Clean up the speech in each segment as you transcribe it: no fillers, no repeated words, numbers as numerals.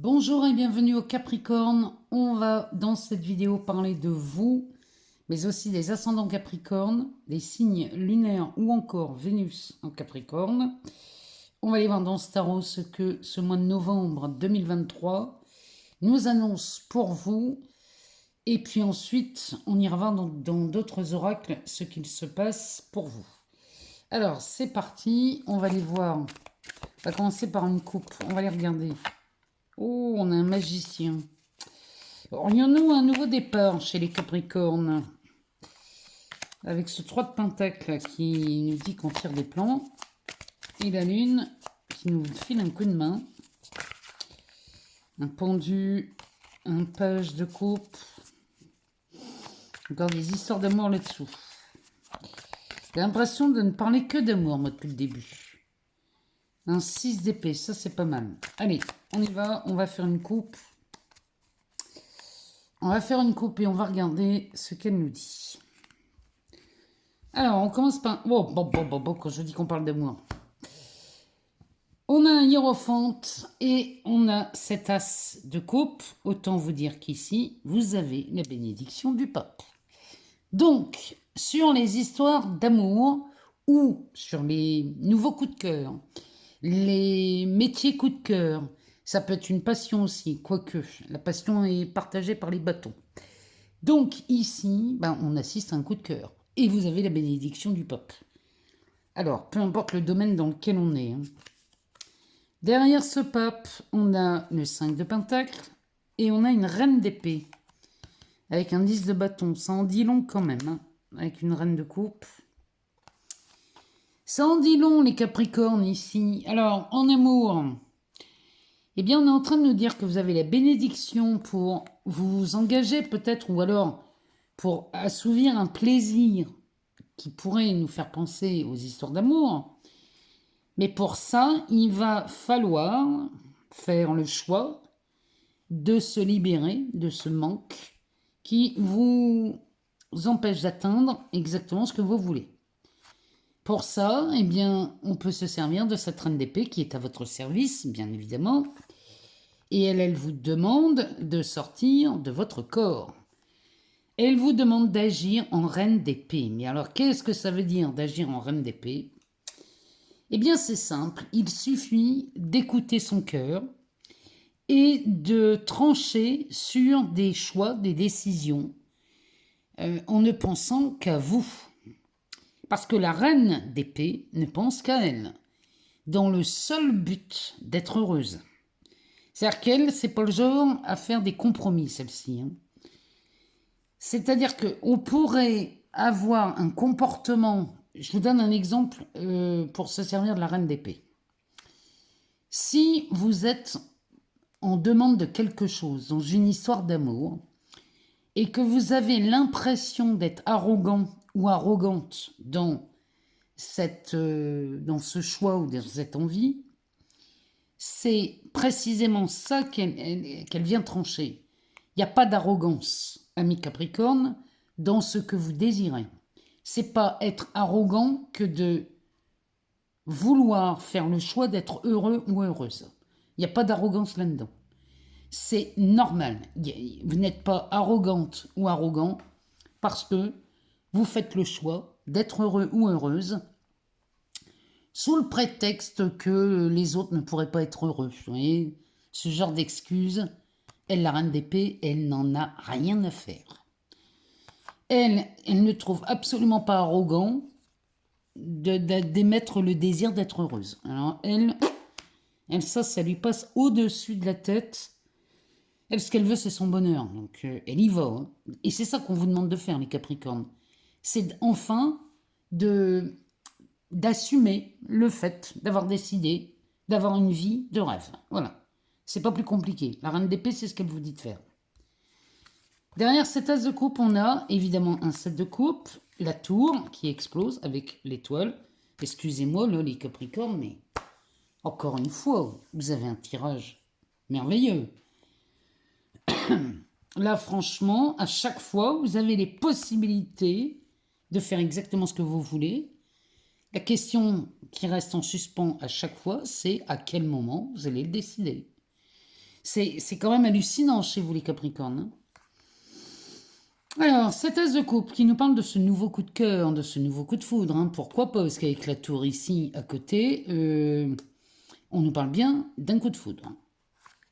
Bonjour et bienvenue au Capricorne. On va dans cette vidéo parler de vous, mais aussi des ascendants Capricorne, des signes lunaires ou encore Vénus en Capricorne. On va aller voir dans ce tarot ce que ce mois de novembre 2023 nous annonce pour vous. Et puis ensuite, on ira voir dans d'autres oracles ce qu'il se passe pour vous. Alors, c'est parti. On va les voir. On va commencer par une coupe. On va les regarder. Oh, on a un magicien. Aurions-nous un nouveau départ chez les Capricornes avec ce 3 de Pentacle qui nous dit qu'on tire des plans et la Lune qui nous file un coup de main. Un pendu, un page de coupe. Encore des histoires d'amour là-dessous. J'ai l'impression de ne parler que d'amour, moi, depuis le début. Un 6 d'épée, ça c'est pas mal. Allez, on y va, on va faire une coupe. On va faire une coupe et on va regarder ce qu'elle nous dit. Alors, on commence par... quand je dis qu'on parle d'amour. On a un hiérophante et on a cet as de coupe. Autant vous dire qu'ici, vous avez la bénédiction du pape. Donc, sur les histoires d'amour ou sur les nouveaux coups de cœur, les métiers coups de cœur, ça peut être une passion aussi, quoique la passion est partagée par les bâtons. Donc ici, on assiste à un coup de cœur. Et vous avez la bénédiction du pape. Alors, peu importe le domaine dans lequel on est. Derrière ce pape, on a le 5 de Pentacle et on a une reine d'épée. Avec un 10 de bâton. Ça en dit long quand même. Avec une reine de coupe. Ça en dit long, les Capricornes, ici. Alors, en amour, eh bien, on est en train de nous dire que vous avez la bénédiction pour vous engager peut-être, ou alors pour assouvir un plaisir qui pourrait nous faire penser aux histoires d'amour. Mais pour ça, il va falloir faire le choix de se libérer de ce manque qui vous empêche d'atteindre exactement ce que vous voulez. Pour ça, eh bien, on peut se servir de cette reine d'épée qui est à votre service, bien évidemment. Et elle vous demande de sortir de votre corps. Elle vous demande d'agir en reine d'épée. Mais alors, qu'est-ce que ça veut dire d'agir en reine d'épée? Eh bien, c'est simple. Il suffit d'écouter son cœur et de trancher sur des choix, des décisions, en ne pensant qu'à vous. Parce que la reine d'épée ne pense qu'à elle, dans le seul but d'être heureuse. C'est-à-dire qu'elle, c'est pas le genre à faire des compromis, celle-ci. C'est-à-dire qu'on pourrait avoir un comportement... Je vous donne un exemple pour se servir de la reine d'épée. Si vous êtes en demande de quelque chose, dans une histoire d'amour, et que vous avez l'impression d'être arrogant ou arrogante dans ce choix ou dans cette envie, c'est précisément ça qu'elle vient trancher. Il n'y a pas d'arrogance, ami Capricorne, dans ce que vous désirez. C'est pas être arrogant que de vouloir faire le choix d'être heureux ou heureuse. Il n'y a pas d'arrogance là-dedans. C'est normal. Vous n'êtes pas arrogante ou arrogant parce que vous faites le choix d'être heureux ou heureuse sous le prétexte que les autres ne pourraient pas être heureux. Vous voyez, ce genre d'excuses, elle, la reine d'épée, elle n'en a rien à faire. Elle ne trouve absolument pas arrogant d'émettre le désir d'être heureuse. Alors elle, ça lui passe au-dessus de la tête. Elle, ce qu'elle veut, c'est son bonheur. Donc elle y va. Et c'est ça qu'on vous demande de faire, les Capricornes. C'est enfin d'assumer le fait d'avoir décidé d'avoir une vie de rêve. Voilà. C'est pas plus compliqué. La reine d'épée, c'est ce qu'elle vous dit de faire. Derrière cet as de coupe, on a évidemment un 7 de coupe, la tour qui explose avec l'étoile. Excusez-moi, là, les Capricornes, mais encore une fois, vous avez un tirage merveilleux. Là, franchement, à chaque fois, vous avez les possibilités de faire exactement ce que vous voulez. La question qui reste en suspens à chaque fois, c'est à quel moment vous allez le décider. C'est quand même hallucinant chez vous, les Capricornes, hein. Alors, cet as de coupe qui nous parle de ce nouveau coup de cœur, de ce nouveau coup de foudre, hein. Pourquoi pas? Parce qu'avec la tour ici à côté, on nous parle bien d'un coup de foudre.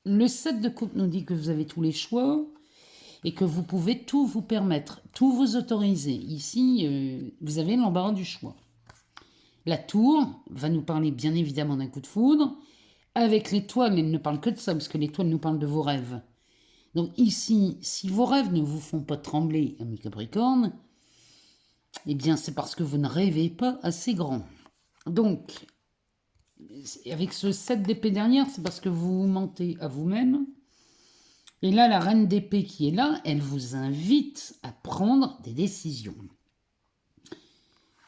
Le 7 de coupe nous dit que vous avez tous les choix et que vous pouvez tout vous permettre, tout vous autoriser. Ici, vous avez l'embarras du choix. La tour va nous parler bien évidemment d'un coup de foudre. Avec l'étoile, elle ne parle que de ça, parce que l'étoile nous parle de vos rêves. Donc ici, si vos rêves ne vous font pas trembler, amis Capricorne, eh bien c'est parce que vous ne rêvez pas assez grand. Donc, avec ce 7 d'épée dernière, c'est parce que vous vous mentez à vous-même. Et là, la reine d'épée qui est là, elle vous invite à prendre des décisions.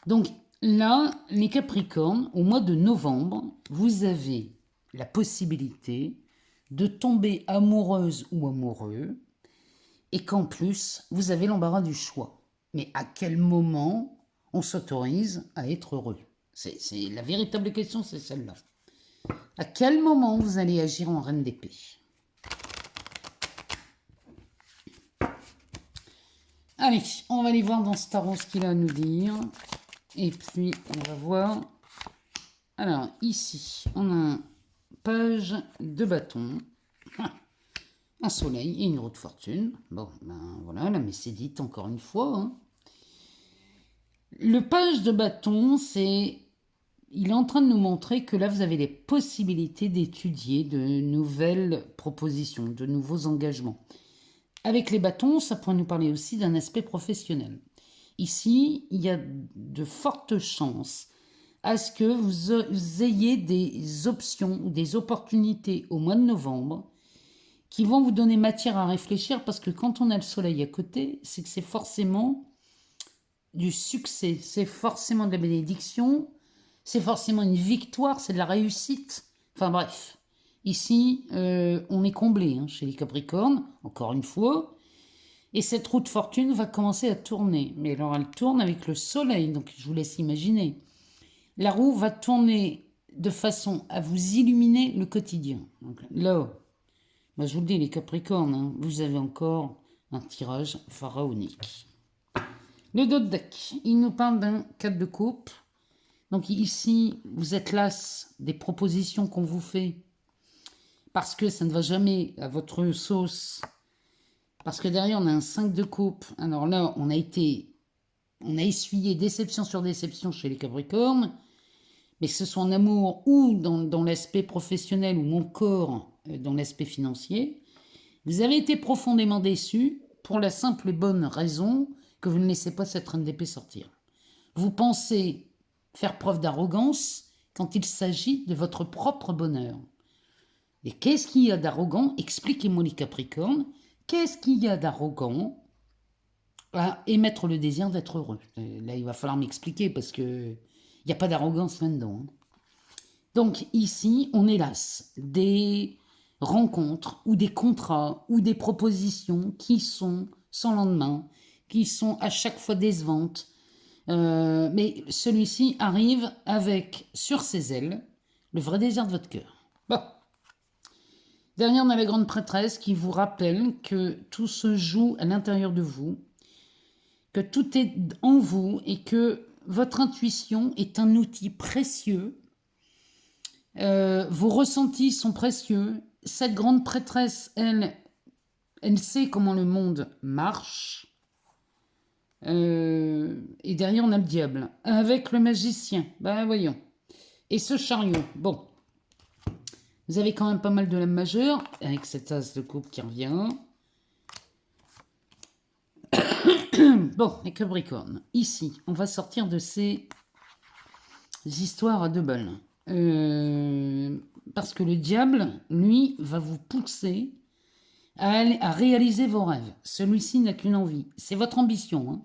Donc là, les Capricornes, au mois de novembre, vous avez la possibilité de tomber amoureuse ou amoureux et qu'en plus, vous avez l'embarras du choix. Mais à quel moment on s'autorise à être heureux? C'est la véritable question, c'est celle-là. À quel moment vous allez agir en reine d'épée? Allez, on va aller voir dans Star ce qu'il a à nous dire. Et puis, on va voir. Alors, ici, on a un page de bâton, un soleil et une roue de fortune. Bon, ben voilà, la Mécédite, encore une fois, hein. Le page de bâton, il est en train de nous montrer que là, vous avez les possibilités d'étudier de nouvelles propositions, de nouveaux engagements. Avec les bâtons, ça pourrait nous parler aussi d'un aspect professionnel. Ici, il y a de fortes chances à ce que vous ayez des options ou des opportunités au mois de novembre qui vont vous donner matière à réfléchir, parce que quand on a le soleil à côté, c'est que c'est forcément du succès, c'est forcément de la bénédiction, c'est forcément une victoire, c'est de la réussite. Enfin bref, ici, on est comblé, hein, chez les Capricornes, encore une fois. Et cette roue de fortune va commencer à tourner. Mais alors elle tourne avec le soleil, donc je vous laisse imaginer. La roue va tourner de façon à vous illuminer le quotidien. Donc là, moi je vous le dis, les Capricornes, hein, vous avez encore un tirage pharaonique. Le dos de deck, il nous parle d'un 4 de coupe. Donc ici, vous êtes las des propositions qu'on vous fait parce que ça ne va jamais à votre sauce. Parce que derrière, on a un 5 de coupe. Alors là, on a essuyé déception sur déception chez les Capricornes. Mais que ce soit en amour ou dans l'aspect professionnel ou encore dans l'aspect financier, vous avez été profondément déçus pour la simple et bonne raison que vous ne laissez pas cette reine d'épée sortir. Vous pensez faire preuve d'arrogance quand il s'agit de votre propre bonheur. Et qu'est-ce qu'il y a d'arrogant? Expliquez-moi, les Capricornes. Qu'est-ce qu'il y a d'arrogant à émettre le désir d'être heureux? Là, il va falloir m'expliquer parce que il n'y a pas d'arrogance là-dedans, hein. Donc ici, on est las des rencontres ou des contrats ou des propositions qui sont sans lendemain, qui sont à chaque fois décevantes. Mais celui-ci arrive avec, sur ses ailes, le vrai désir de votre cœur. Bon. Derrière, on a la grande prêtresse qui vous rappelle que tout se joue à l'intérieur de vous, que tout est en vous et que votre intuition est un outil précieux. Vos ressentis sont précieux. Cette grande prêtresse, elle sait comment le monde marche. Et derrière, on a le diable. Avec le magicien. Ben voyons. Et ce chariot. Bon. Vous avez quand même pas mal de l'âme majeure. Avec cet as de coupe qui revient. Bon, les Capricornes. Ici, on va sortir de ces histoires à deux balles. Parce que le diable, lui, va vous pousser à réaliser vos rêves. Celui-ci n'a qu'une envie. C'est votre ambition, hein.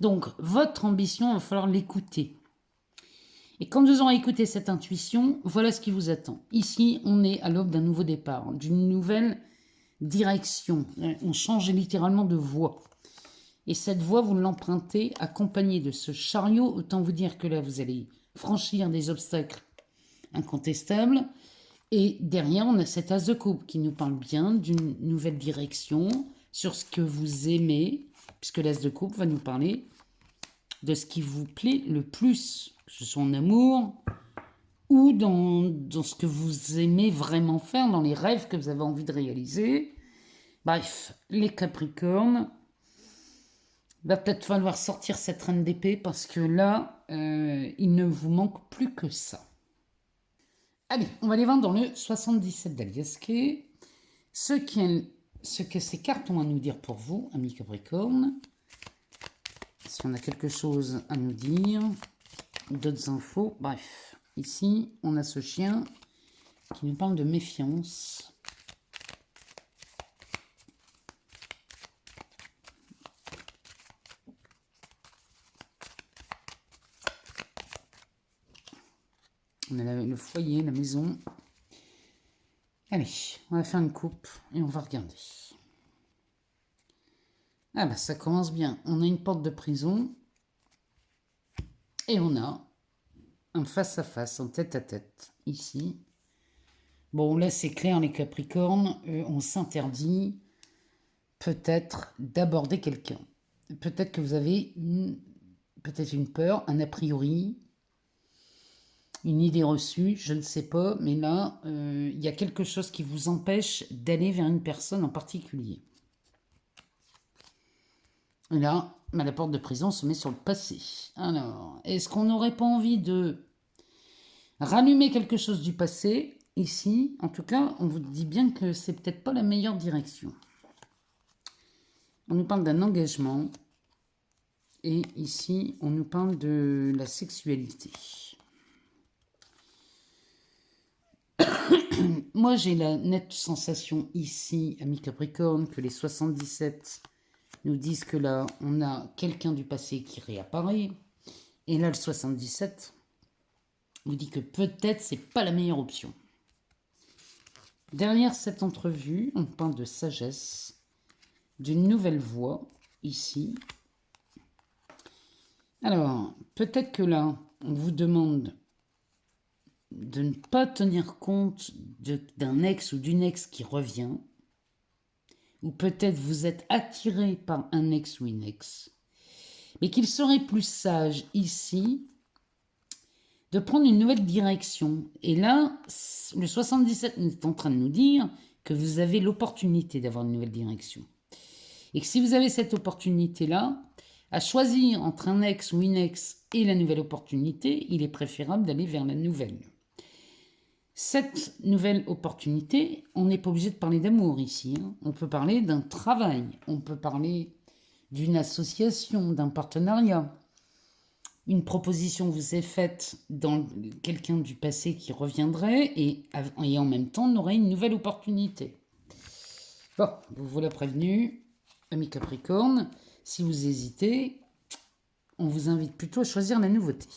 Donc, votre ambition, il va falloir l'écouter. Et quand vous aurez écouté cette intuition, voilà ce qui vous attend. Ici, on est à l'aube d'un nouveau départ, d'une nouvelle direction. On change littéralement de voie. Et cette voie, vous l'empruntez accompagnée de ce chariot. Autant vous dire que là, vous allez franchir des obstacles incontestables. Et derrière, on a cet as de coupe qui nous parle bien d'une nouvelle direction sur ce que vous aimez, puisque l'as de coupe va nous parler de ce qui vous plaît le plus, que ce soit en amour ou dans ce que vous aimez vraiment faire, dans les rêves que vous avez envie de réaliser. Bref, les Capricornes, va peut-être falloir sortir cette reine d'épée parce que là, il ne vous manque plus que ça. Allez, on va aller voir dans le 77 d'Aliasquet ce que ces cartes ont à nous dire pour vous, amis Capricorne. Si on a quelque chose à nous dire, d'autres infos, bref. Ici, on a ce chien qui nous parle de méfiance. On a le foyer, la maison. Allez, on va faire une coupe et on va regarder. Ah bah ça commence bien. On a une porte de prison et on a un face-à-face, un tête-à-tête, ici. Bon, là c'est clair, les Capricornes, on s'interdit peut-être d'aborder quelqu'un. Peut-être que vous avez peut-être une peur, un a priori, une idée reçue, je ne sais pas, mais là, il y a quelque chose qui vous empêche d'aller vers une personne en particulier. Et là, la porte de prison se met sur le passé. Alors, est-ce qu'on n'aurait pas envie de rallumer quelque chose du passé, ici? En tout cas, on vous dit bien que c'est peut-être pas la meilleure direction. On nous parle d'un engagement. Et ici, on nous parle de la sexualité. Moi, j'ai la nette sensation ici, amis Capricorne, que les 77 nous disent que là, on a quelqu'un du passé qui réapparaît. Et là, le 77 nous dit que peut-être c'est pas la meilleure option. Derrière cette entrevue, on parle de sagesse, d'une nouvelle voie, ici. Alors, peut-être que là, on vous demande de ne pas tenir compte d'un ex ou d'une ex qui revient, ou peut-être vous êtes attiré par un ex ou une ex, mais qu'il serait plus sage ici de prendre une nouvelle direction. Et là, le 77 est en train de nous dire que vous avez l'opportunité d'avoir une nouvelle direction. Et que si vous avez cette opportunité-là, à choisir entre un ex ou une ex et la nouvelle opportunité, il est préférable d'aller vers la nouvelle. Cette nouvelle opportunité, on n'est pas obligé de parler d'amour ici. On peut parler d'un travail, on peut parler d'une association, d'un partenariat. Une proposition vous est faite dans quelqu'un du passé qui reviendrait et en même temps, on aurait une nouvelle opportunité. Bon, vous voilà prévenu, amis Capricorne, si vous hésitez, on vous invite plutôt à choisir la nouveauté.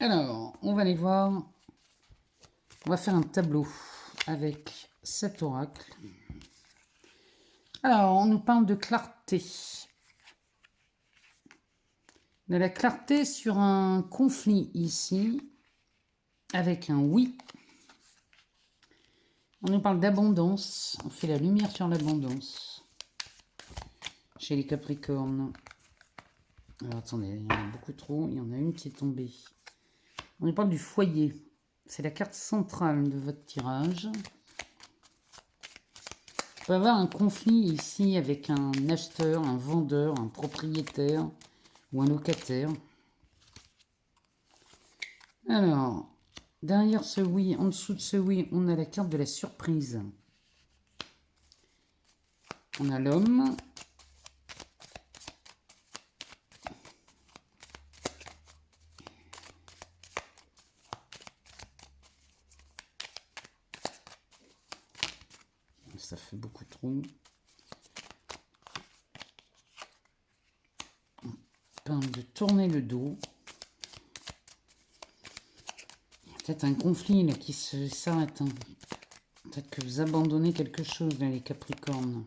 Alors, on va aller voir. On va faire un tableau avec cet oracle. Alors, on nous parle de clarté. De la clarté sur un conflit ici, avec un oui. On nous parle d'abondance. On fait la lumière sur l'abondance. Chez les Capricornes. Alors, attendez, il y en a beaucoup trop. Il y en a une qui est tombée. On nous parle du foyer. C'est la carte centrale de votre tirage. On peut avoir un conflit ici avec un acheteur, un vendeur, un propriétaire ou un locataire. Alors, derrière ce oui, en dessous de ce oui, on a la carte de la surprise. On a l'homme. Ça fait beaucoup trop. On parle de tourner le dos. Il y a peut-être un conflit là qui s'arrête. Hein. Peut-être que vous abandonnez quelque chose là, les Capricornes.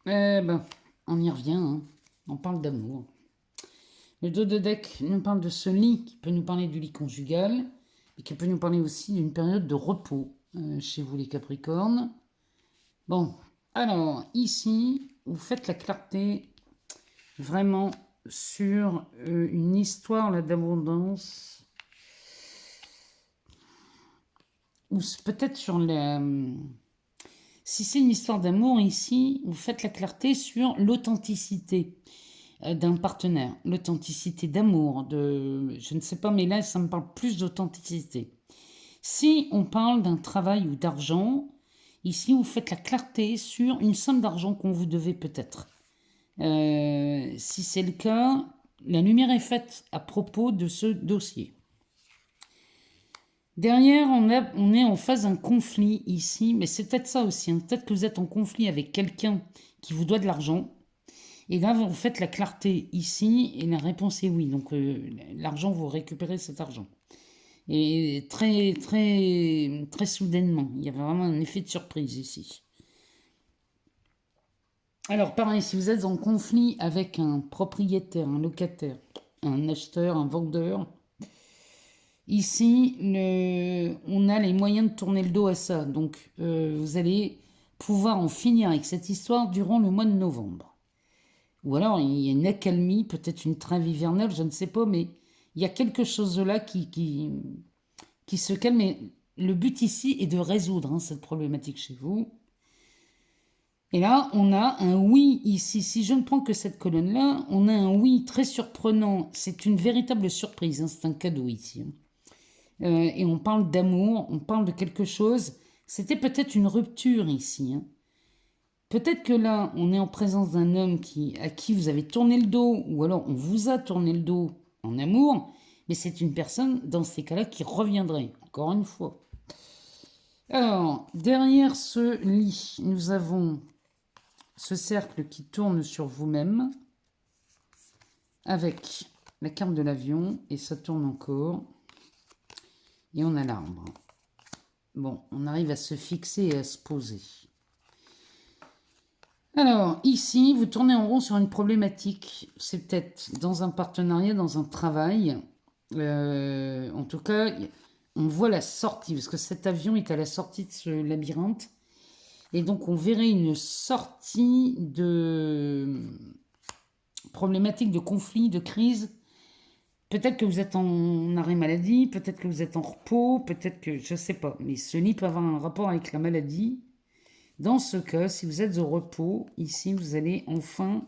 Eh ben, on y revient. Hein. On parle d'amour. Le dos de deck nous parle de ce lit qui peut nous parler du lit conjugal, mais qui peut nous parler aussi d'une période de repos chez vous les Capricornes. Bon, alors ici, vous faites la clarté vraiment sur une histoire là d'abondance, ou peut-être sur la... Si c'est une histoire d'amour ici, vous faites la clarté sur l'authenticité d'un partenaire, l'authenticité d'amour, je ne sais pas, mais là ça me parle plus d'authenticité. Si on parle d'un travail ou d'argent, ici vous faites la clarté sur une somme d'argent qu'on vous devait peut-être. Si c'est le cas, la lumière est faite à propos de ce dossier. Derrière, on est en phase d'un conflit ici, mais c'est peut-être ça aussi. Hein. Peut-être que vous êtes en conflit avec quelqu'un qui vous doit de l'argent. Et là, vous faites la clarté ici, et la réponse est oui. Donc, l'argent, vous récupérez cet argent. Et très, très, très soudainement. Il y a vraiment un effet de surprise ici. Alors, pareil, si vous êtes en conflit avec un propriétaire, un locataire, un acheteur, un vendeur, ici, on a les moyens de tourner le dos à ça. Donc, vous allez pouvoir en finir avec cette histoire durant le mois de novembre. Ou alors, il y a une accalmie, peut-être une trêve hivernale, je ne sais pas, mais il y a quelque chose là qui se calme. Et le but ici est de résoudre cette problématique chez vous. Et là, on a un oui ici. Si je ne prends que cette colonne-là, on a un oui très surprenant. C'est une véritable surprise, c'est un cadeau ici. Et on parle d'amour, on parle de quelque chose. C'était peut-être une rupture ici. Peut-être que là, on est en présence d'un homme à qui vous avez tourné le dos, ou alors on vous a tourné le dos en amour, mais c'est une personne, dans ces cas-là, qui reviendrait, encore une fois. Alors, derrière ce lit, nous avons ce cercle qui tourne sur vous-même, avec la carte de l'avion, et ça tourne encore, et on a l'arbre. Bon, on arrive à se fixer et à se poser. Alors, ici, vous tournez en rond sur une problématique. C'est peut-être dans un partenariat, dans un travail. En tout cas, on voit la sortie, parce que cet avion est à la sortie de ce labyrinthe. Et donc, on verrait une sortie de problématique, de conflit, de crise. Peut-être que vous êtes en arrêt maladie, peut-être que vous êtes en repos, peut-être que, je ne sais pas. Mais ce lit peut avoir un rapport avec la maladie. Dans ce cas, si vous êtes au repos, ici, vous allez enfin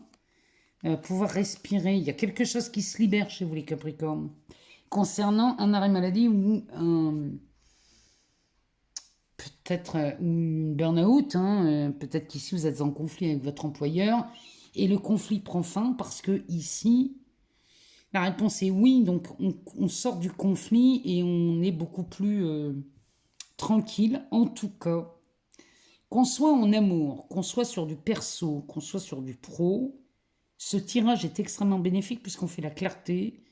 pouvoir respirer. Il y a quelque chose qui se libère chez vous, les Capricornes, concernant un arrêt maladie ou peut-être une burn-out. Peut-être qu'ici, vous êtes en conflit avec votre employeur et le conflit prend fin parce que ici, la réponse est oui. Donc, on sort du conflit et on est beaucoup plus tranquille, en tout cas. Qu'on soit en amour, qu'on soit sur du perso, qu'on soit sur du pro, ce tirage est extrêmement bénéfique puisqu'on fait la clarté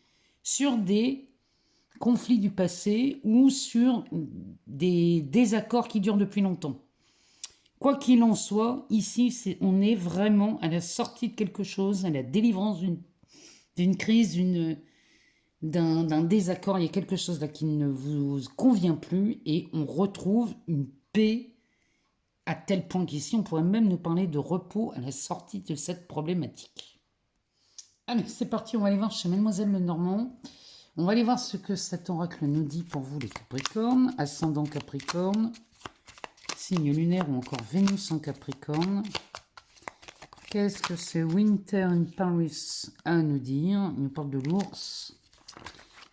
sur des conflits du passé ou sur des désaccords qui durent depuis longtemps. Quoi qu'il en soit, ici, on est vraiment à la sortie de quelque chose, à la délivrance d'une crise, d'un désaccord. Il y a quelque chose là qui ne vous convient plus et on retrouve une paix à tel point qu'ici, on pourrait même nous parler de repos à la sortie de cette problématique. Allez, c'est parti, on va aller voir chez Mademoiselle Lenormand. On va aller voir ce que cet oracle nous dit pour vous, les Capricornes. Ascendant Capricorne, signe lunaire ou encore Vénus en Capricorne. Qu'est-ce que ce Winter in Paris a à nous dire? Il nous parle de l'ours.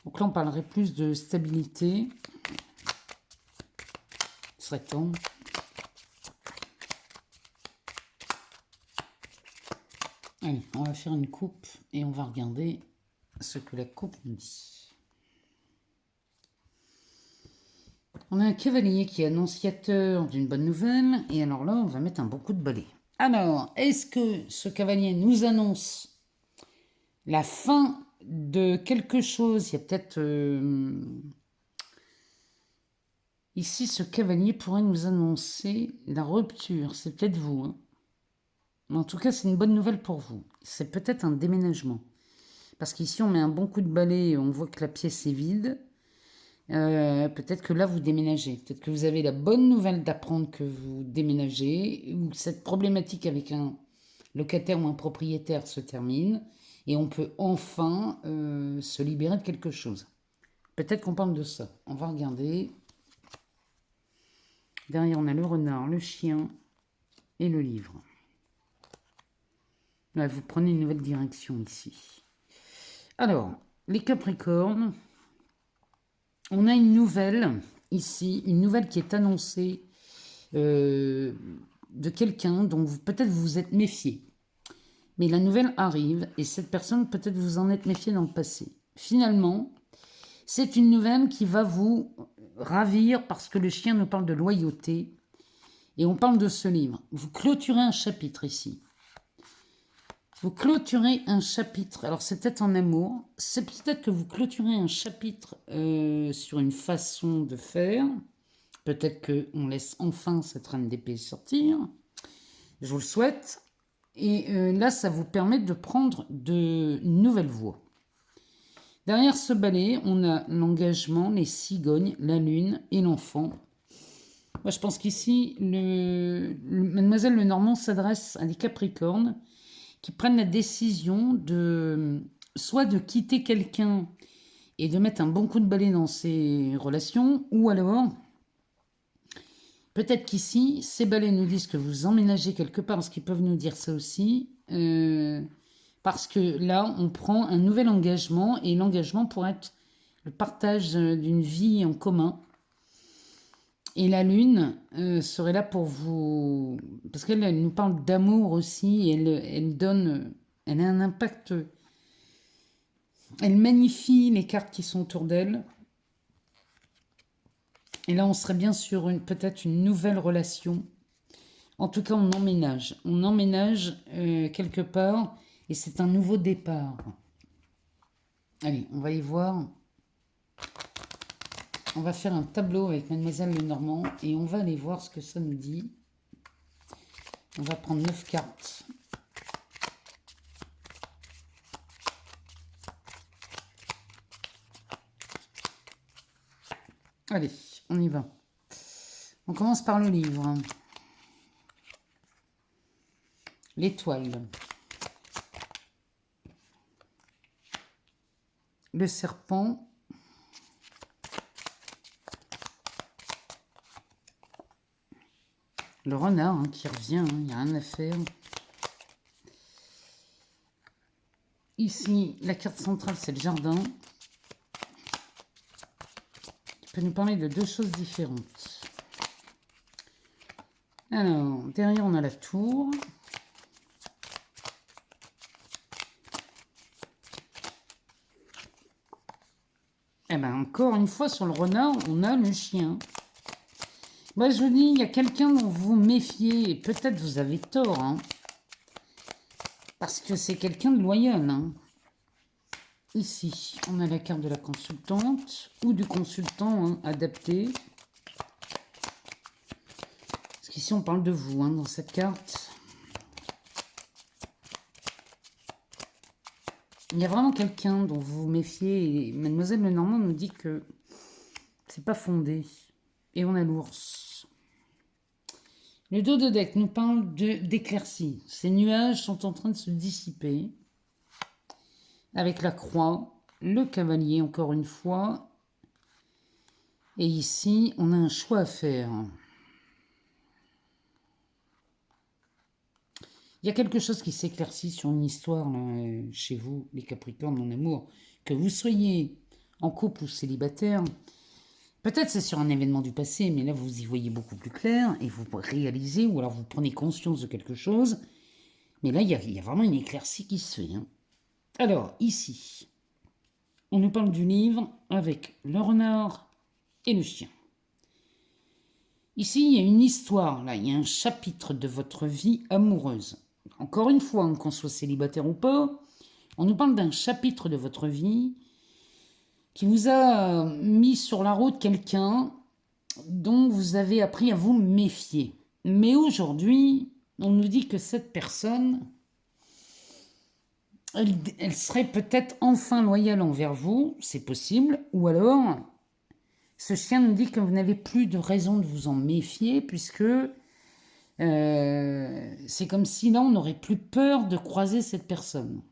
Donc là, on parlerait plus de stabilité. Il serait temps. Allez, on va faire une coupe et on va regarder ce que la coupe nous dit. On a un cavalier qui est annonciateur d'une bonne nouvelle. Et alors là, on va mettre un beau coup de balai. Alors, est-ce que ce cavalier nous annonce la fin de quelque chose? Il y a peut-être... Ici, ce cavalier pourrait nous annoncer la rupture. C'est peut-être vous. En tout cas, c'est une bonne nouvelle pour vous. C'est peut-être un déménagement. Parce qu'ici, on met un bon coup de balai et on voit que la pièce est vide. Peut-être que là, vous déménagez. Peut-être que vous avez la bonne nouvelle d'apprendre que vous déménagez, ou cette problématique avec un locataire ou un propriétaire se termine, et on peut enfin se libérer de quelque chose. Peut-être qu'on parle de ça. On va regarder. Derrière, on a le renard, le chien et le livre. Là, vous prenez une nouvelle direction ici. Alors, les Capricornes, on a une nouvelle ici, une nouvelle qui est annoncée de quelqu'un dont peut-être vous vous êtes méfié. Mais la nouvelle arrive et cette personne, peut-être vous en êtes méfié dans le passé. Finalement, c'est une nouvelle qui va vous ravir parce que le chien nous parle de loyauté et on parle de ce livre. Vous clôturez un chapitre ici. Vous clôturez un chapitre. Alors c'est peut-être en amour. C'est peut-être que vous clôturez un chapitre sur une façon de faire. Peut-être qu'on laisse enfin cette reine d'épée sortir. Je vous le souhaite. Et là, ça vous permet de prendre de nouvelles voies. Derrière ce balai, on a l'engagement, les cigognes, la lune et l'enfant. Moi, je pense qu'ici, Mademoiselle Lenormand s'adresse à des Capricornes qui prennent la décision de soit de quitter quelqu'un et de mettre un bon coup de balai dans ses relations, ou alors, peut-être qu'ici, ces balais nous disent que vous emménagez quelque part, parce qu'ils peuvent nous dire ça aussi, parce que là, on prend un nouvel engagement, et l'engagement pourrait être le partage d'une vie en commun. Et la lune serait là pour vous... Parce qu'elle nous parle d'amour aussi, et elle donne... Elle a un impact... Elle magnifie les cartes qui sont autour d'elle. Et là, on serait bien sur peut-être une nouvelle relation. En tout cas, on emménage. On emménage quelque part, et c'est un nouveau départ. Allez, on va y voir. On va faire un tableau avec Mademoiselle Lenormand et on va aller voir ce que ça nous dit. On va prendre 9 cartes. Allez, on y va. On commence par le livre. L'étoile. Le serpent. Le renard qui revient, il n'y a rien à faire. Ici, la carte centrale, c'est le jardin. Qui peut nous parler de deux choses différentes. Alors, derrière, on a la tour. Eh bien, encore une fois, sur le renard, on a le chien. Moi, je vous dis, il y a quelqu'un dont vous méfiez, et peut-être vous avez tort, hein, parce que c'est quelqu'un de loyal. Hein. Ici, on a la carte de la consultante, ou du consultant hein, adapté. Parce qu'ici, on parle de vous, hein, dans cette carte. Il y a vraiment quelqu'un dont vous vous méfiez, et Mademoiselle Lenormand nous dit que c'est pas fondé. Et on a l'ours. Le dos de deck nous parle d'éclaircies. Ces nuages sont en train de se dissiper. Avec la croix, le cavalier encore une fois. Et ici, on a un choix à faire. Il y a quelque chose qui s'éclaircit sur une histoire là, chez vous, les Capricornes, mon amour. Que vous soyez en couple ou célibataire, peut-être c'est sur un événement du passé, mais là vous y voyez beaucoup plus clair et vous réalisez, ou alors vous prenez conscience de quelque chose. Mais là, il y a vraiment une éclaircie qui se fait. Hein. Alors, ici, on nous parle du livre avec le renard et le chien. Ici, il y a une histoire, là, il y a un chapitre de votre vie amoureuse. Encore une fois, hein, qu'on soit célibataire ou pas, on nous parle d'un chapitre de votre vie qui vous a mis sur la route quelqu'un dont vous avez appris à vous méfier. Mais aujourd'hui, on nous dit que cette personne elle serait peut-être enfin loyale envers vous, c'est possible, ou alors ce chien nous dit que vous n'avez plus de raison de vous en méfier, puisque c'est comme si là on n'aurait plus peur de croiser cette personne.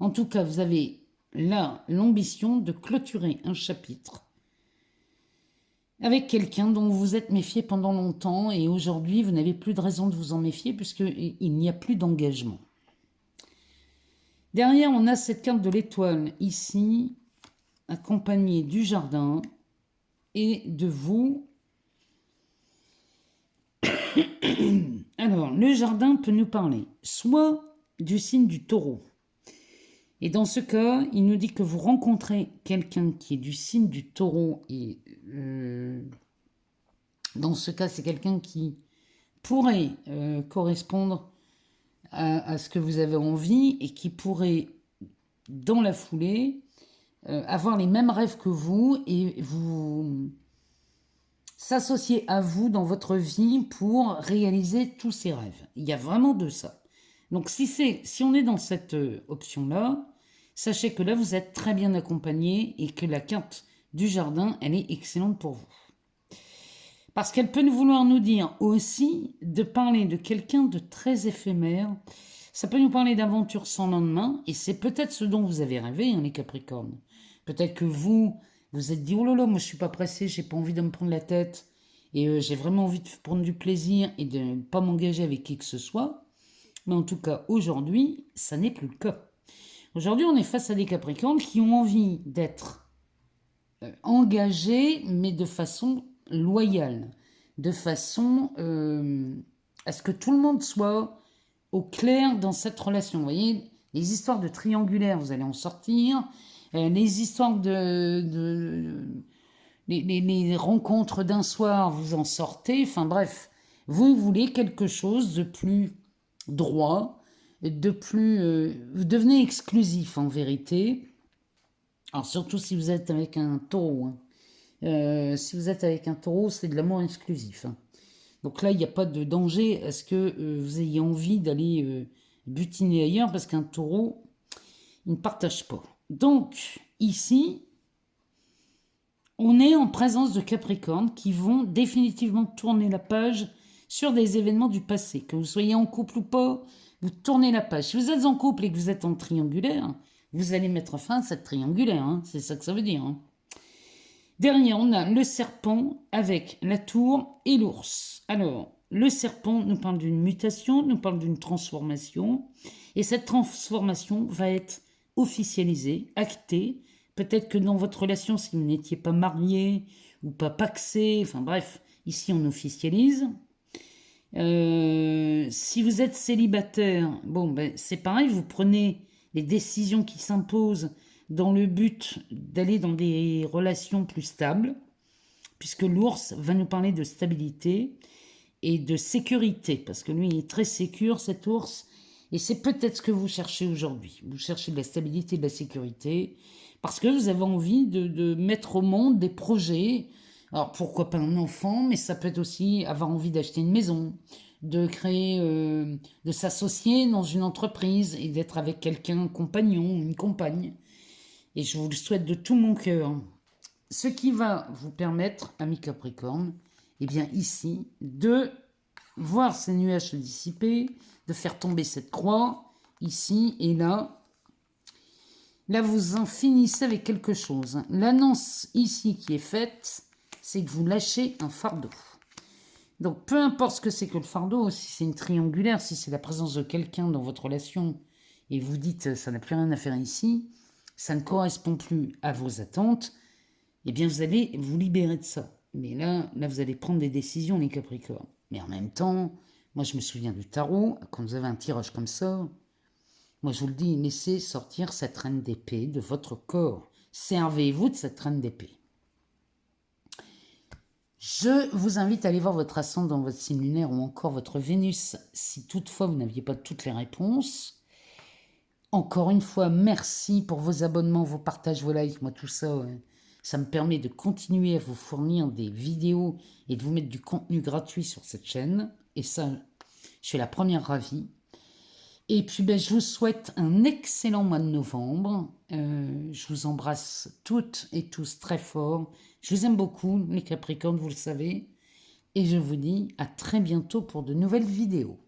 En tout cas, vous avez là l'ambition de clôturer un chapitre avec quelqu'un dont vous vous êtes méfié pendant longtemps, et aujourd'hui vous n'avez plus de raison de vous en méfier puisqu'il n'y a plus d'engagement. Derrière, on a cette carte de l'étoile ici, accompagnée du jardin et de vous. Alors, le jardin peut nous parler soit du signe du taureau. Et dans ce cas, il nous dit que vous rencontrez quelqu'un qui est du signe du taureau. Et dans ce cas, c'est quelqu'un qui pourrait correspondre à ce que vous avez envie et qui pourrait, dans la foulée, avoir les mêmes rêves que vous et vous s'associer à vous dans votre vie pour réaliser tous ces rêves. Il y a vraiment de ça. Donc si on est dans cette option-là, sachez que là vous êtes très bien accompagné et que la carte du jardin, elle est excellente pour vous. Parce qu'elle peut vouloir nous dire aussi de parler de quelqu'un de très éphémère. Ça peut nous parler d'aventures sans lendemain, et c'est peut-être ce dont vous avez rêvé, les Capricornes. Peut-être que vous êtes dit, oh là là, moi je suis pas pressé, j'ai pas envie de me prendre la tête, et j'ai vraiment envie de prendre du plaisir et de ne pas m'engager avec qui que ce soit. Mais en tout cas, aujourd'hui, ça n'est plus le cas. Aujourd'hui, on est face à des Capricornes qui ont envie d'être engagés, mais de façon loyale, de façon à ce que tout le monde soit au clair dans cette relation. Vous voyez, les histoires de triangulaire, vous allez en sortir. Les histoires les rencontres d'un soir, vous en sortez. Enfin bref, vous voulez quelque chose de plus droit, de plus... vous devenez exclusif en vérité. Alors surtout si vous êtes avec un taureau. Si vous êtes avec un taureau, c'est de l'amour exclusif. Donc là, il n'y a pas de danger à ce que vous ayez envie d'aller butiner ailleurs, parce qu'un taureau, il ne partage pas. Donc, ici, on est en présence de Capricornes qui vont définitivement tourner la page sur des événements du passé. Que vous soyez en couple ou pas, vous tournez la page. Si vous êtes en couple et que vous êtes en triangulaire, vous allez mettre fin à cette triangulaire. C'est ça que ça veut dire. Derrière, on a le serpent avec la tour et l'ours. Alors, le serpent nous parle d'une mutation, nous parle d'une transformation. Et cette transformation va être officialisée, actée. Peut-être que dans votre relation, si vous n'étiez pas marié ou pas paxé, enfin bref, ici on officialise. Si vous êtes célibataire, bon, ben, c'est pareil, vous prenez les décisions qui s'imposent dans le but d'aller dans des relations plus stables, puisque l'ours va nous parler de stabilité et de sécurité, parce que lui, il est très sécure, cet ours, et c'est peut-être ce que vous cherchez aujourd'hui. Vous cherchez de la stabilité, de la sécurité, parce que vous avez envie de mettre au monde des projets. Alors pourquoi pas un enfant, mais ça peut être aussi avoir envie d'acheter une maison, de créer, de s'associer dans une entreprise et d'être avec quelqu'un, un compagnon, une compagne. Et je vous le souhaite de tout mon cœur. Ce qui va vous permettre, amis Capricorne, eh bien ici, de voir ces nuages se dissiper, de faire tomber cette croix, ici et là. Là, vous en finissez avec quelque chose. L'annonce ici qui est faite, c'est que vous lâchez un fardeau. Donc, peu importe ce que c'est que le fardeau, si c'est une triangulaire, si c'est la présence de quelqu'un dans votre relation, et vous dites, ça n'a plus rien à faire ici, ça ne correspond plus à vos attentes, eh bien, vous allez vous libérer de ça. Mais là, vous allez prendre des décisions, les Capricornes. Mais en même temps, moi, je me souviens du tarot, quand vous avez un tirage comme ça, moi, je vous le dis, laissez sortir cette reine d'épée de votre corps. Servez-vous de cette reine d'épée. Je vous invite à aller voir votre ascendant, votre signe lunaire ou encore votre Vénus, si toutefois vous n'aviez pas toutes les réponses. Encore une fois, merci pour vos abonnements, vos partages, vos likes. Moi, tout ça, ça me permet de continuer à vous fournir des vidéos et de vous mettre du contenu gratuit sur cette chaîne. Et ça, je suis la première ravie. Et puis, ben, je vous souhaite un excellent mois de novembre. Je vous embrasse toutes et tous très fort. Je vous aime beaucoup, les Capricornes, vous le savez. Et je vous dis à très bientôt pour de nouvelles vidéos.